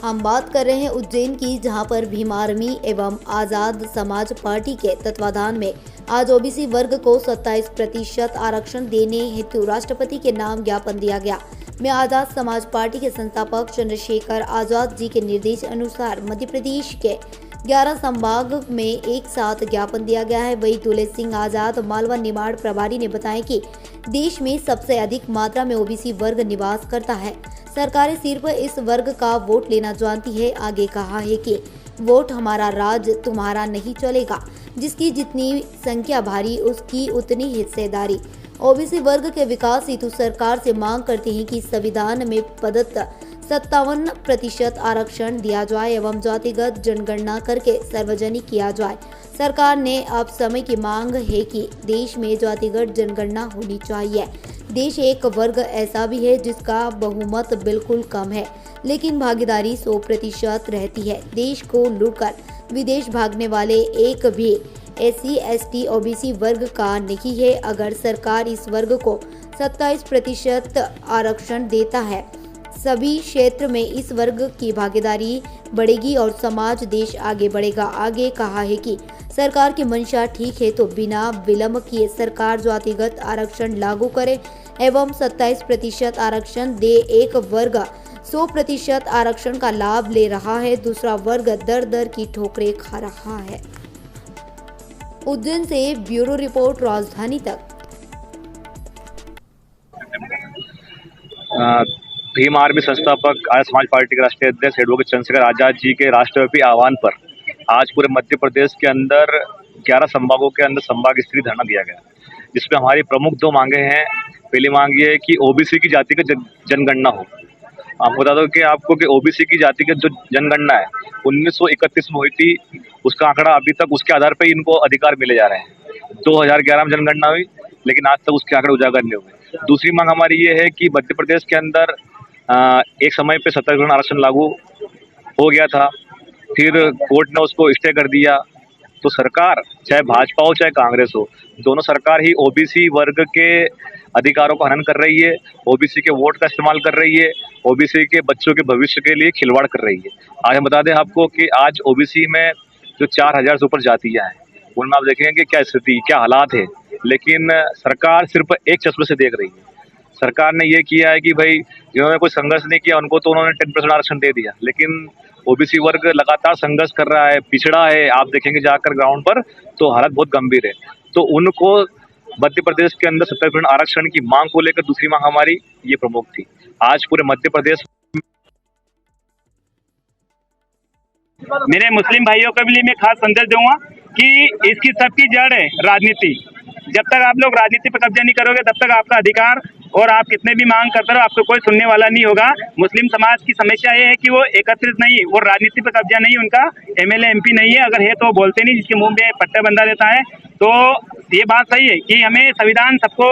हम बात कर रहे हैं उज्जैन की, जहां पर भीम आर्मी एवं आजाद समाज पार्टी के तत्वाधान में आज ओबीसी वर्ग को 27% आरक्षण देने हेतु राष्ट्रपति के नाम ज्ञापन दिया गया। में आजाद समाज पार्टी के संस्थापक चंद्रशेखर आजाद जी के निर्देश अनुसार मध्य प्रदेश के 11 संभाग में एक साथ ज्ञापन दिया गया है। वही दुले सिंह आजाद मालवा निमाड़ प्रभारी ने बताया कि देश में सबसे अधिक मात्रा में ओबीसी वर्ग निवास करता है। सरकारें सिर्फ इस वर्ग का वोट लेना जानती है। आगे कहा है कि वोट हमारा, राज तुम्हारा नहीं चलेगा। जिसकी जितनी संख्या भारी उसकी उतनी हिस्सेदारी। ओबीसी वर्ग के विकास हेतु सरकार से मांग करते हैं कि संविधान में प्रदत्त 57% आरक्षण दिया जाए एवं जातिगत जनगणना करके सार्वजनिक किया जाए। सरकार ने अब समय की मांग है कि देश में जातिगत जनगणना होनी चाहिए। देश एक वर्ग ऐसा भी है जिसका बहुमत बिल्कुल कम है, लेकिन भागीदारी 100% रहती है। देश को लूटकर विदेश भागने वाले एक भी SC ST OBC वर्ग का नहीं है। अगर सरकार इस वर्ग को 27% आरक्षण देता है, सभी क्षेत्र में इस वर्ग की भागीदारी बढ़ेगी और समाज देश आगे बढ़ेगा। आगे कहा है कि सरकार की मंशा ठीक है तो बिना विलंब किए सरकार जातिगत आरक्षण लागू करे एवं 27% आरक्षण दे। एक वर्ग 100% आरक्षण का लाभ ले रहा है, दूसरा वर्ग दर दर की ठोकरें खा रहा है। उज्जैन से ब्यूरो रिपोर्ट, राजधानी तक। भीम आर्मी संस्थापक आर्य समाज पार्टी के राष्ट्रीय अध्यक्ष एडवोकेट चंद्रशेखर आजाद जी के राष्ट्रव्यापी आह्वान पर आज पूरे मध्य प्रदेश के अंदर 11 संभागों के अंदर संभाग स्तरीय धरना दिया गया, जिसमें हमारी प्रमुख 2 मांगे हैं। पहली मांग ये है कि ओबीसी की जाति का जनगणना हो। आपको बता दो कि कि ओबीसी की जाति की जो जनगणना है 1931 में हुई थी। उसका आंकड़ा अभी तक उसके आधार पर इनको अधिकार मिले जा रहे हैं। 2011 में जनगणना हुई, लेकिन आज तक उसके आंकड़े उजागर नहीं हुए। दूसरी मांग हमारी ये है कि मध्य प्रदेश के अंदर एक समय पे 27% आरक्षण लागू हो गया था, फिर कोर्ट ने उसको स्टे कर दिया। तो सरकार, चाहे भाजपा हो चाहे कांग्रेस हो, दोनों सरकार ही ओबीसी वर्ग के अधिकारों का हनन कर रही है, ओबीसी के वोट का इस्तेमाल कर रही है, ओबीसी के बच्चों के भविष्य के लिए खिलवाड़ कर रही है। आज हम बता दें आपको कि आज ओबीसी में जो 4000 से ऊपर जातियां हैं, उनमें आप देखेंगे कि क्या स्थिति, क्या हालात है। लेकिन सरकार सिर्फ एक चश्मे से देख रही है। सरकार ने ये किया है कि भाई जिन्होंने कोई संघर्ष नहीं किया उनको तो उन्होंने 10% आरक्षण दे दिया, लेकिन ओबीसी वर्ग लगातार संघर्ष कर रहा है, पिछड़ा है। आप देखेंगे जाकर ग्राउंड पर तो हालत बहुत गंभीर है। तो उनको मध्य प्रदेश के अंदर 70% आरक्षण की मांग को लेकर दूसरी मांग हमारी ये प्रमुख थी। आज पूरे मध्य प्रदेश मेरे मुस्लिम भाइयों के लिए मैं खास संदेश दूंगा कि इसकी सबकी जड़ है राजनीति। जब तक आप लोग राजनीति पर कब्जा नहीं करोगे तब तक आपका अधिकार और आप कितने भी मांग करते रहो, आपको कोई सुनने वाला नहीं होगा। मुस्लिम समाज की समस्या ये है कि वो एकत्रित नहीं, वो राजनीति पर कब्जा नहीं, उनका MLA MP नहीं है। अगर है तो वो बोलते नहीं, जिसके मुंह में पट्टा बंधा देता है। तो ये बात सही है कि हमें संविधान सबको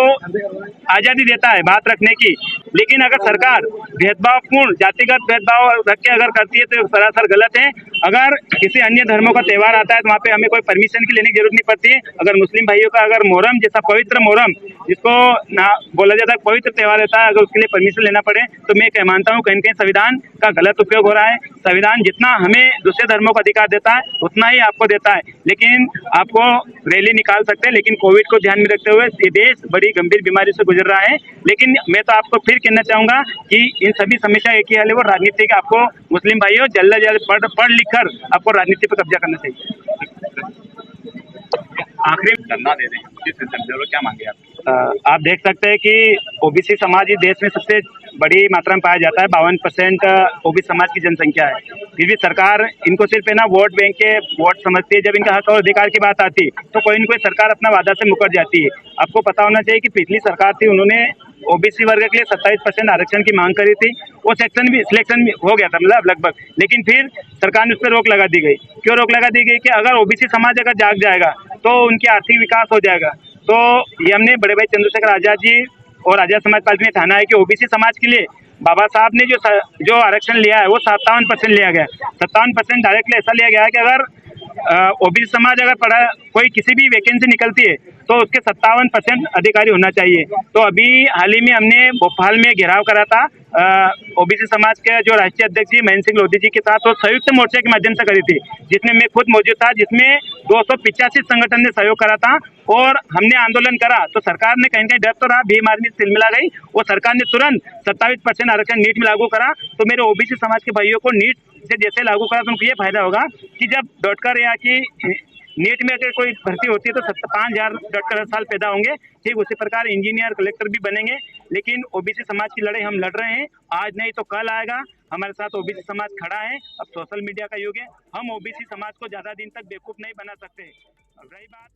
आज़ादी देता है बात रखने की, लेकिन अगर सरकार भेदभावपूर्ण जातिगत भेदभाव रख के अगर करती है तो सरासर गलत है। अगर किसी अन्य धर्मों का त्यौहार आता है तो वहाँ पे हमें कोई परमिशन की लेने की जरूरत नहीं पड़ती है। अगर मुस्लिम भाइयों का अगर मोहर्रम जैसा पवित्र मोहर्रम, जिसको ना बोला जाता है पवित्र त्यौहार रहता है, अगर उसके लिए परमिशन लेना पड़े तो मैं मानता हूँ कहीं कहीं संविधान का गलत उपयोग हो रहा है। संविधान जितना हमें दूसरे धर्मों का अधिकार देता है उतना ही आपको देता है, लेकिन आपको रैली निकाल सकते हैं। लेकिन कोविड को ध्यान में रखते हुए ये देश बड़ी गंभीर बीमारी से गुजर रहा है। लेकिन मैं तो आपको फिर कहना चाहूंगा कि इन सभी समस्या एक ही हल है, वो राजनीति का। आपको मुस्लिम भाइयों जल्द से जल्द पढ़ लिख कर आपको राजनीति पर कब्जा करना चाहिए। आखिरी धरना दे दें, क्या मांगे आप देख सकते हैं कि ओबीसी समाज इस देश में सबसे बड़ी मात्रा में पाया जाता है। 52% ओबीसी समाज की जनसंख्या है। फिर भी सरकार इनको सिर्फ है ना वोट बैंक के वोट समझती है। जब इनका हक और अधिकार की बात आती है तो कोई न कोई सरकार अपना वादा से मुकर जाती है। आपको पता होना चाहिए कि पिछली सरकार थी, उन्होंने ओबीसी वर्ग के लिए 27% आरक्षण की मांग करी थी। वो सेक्शन भी सिलेक्शन भी हो गया था, मतलब लगभग, लेकिन फिर सरकार ने उस पर रोक लगा दी गई। क्यों रोक लगा दी गई? कि अगर ओबीसी समाज अगर जाग जाएगा तो उनकी आर्थिक विकास हो जाएगा। तो ये हमने बड़े भाई चंद्रशेखर आजाद जी और आजाद समाज पार्टी ने ठाना है कि ओबीसी समाज के लिए बाबा साहब ने जो आरक्षण लिया है वो 57% लिया गया। 57% डायरेक्टली ऐसा लिया गया है कि अगर ओबीसी समाज अगर पढ़ा कोई किसी भी वैकेंसी निकलती है तो उसके 57% अधिकारी होना चाहिए। तो अभी हाल ही में हमने भोपाल में घेराव करा था ओबीसी समाज के जो राष्ट्रीय अध्यक्ष जी महेंद्र सिंह लोधी जी के साथ वो संयुक्त मोर्चे के माध्यम से करी थी, जिसमें मैं खुद मौजूद था, जिसमें 285 संगठन ने सहयोग करा था और हमने आंदोलन करा तो सरकार ने कहीं ना कहीं डर तो रहा, भीम आर्मी से मिला गई और सरकार ने तुरंत 27% आरक्षण नीट में लागू करा। तो मेरे ओबीसी समाज के भाइयों को नीट से जैसे लागू करा तो उनको ये फायदा होगा कि जब डॉक्टर या कि नीट में अगर कोई भर्ती होती है तो 5,000 डॉक्टर हर साल पैदा होंगे। ठीक उसी प्रकार इंजीनियर कलेक्टर भी बनेंगे। लेकिन ओबीसी समाज की लड़ाई हम लड़ रहे हैं, आज नहीं तो कल आएगा। हमारे साथ ओबीसी समाज खड़ा है। अब सोशल मीडिया का युग है, हम ओबीसी समाज को ज्यादा दिन तक बेवकूफ नहीं बना सकते। अब रही बात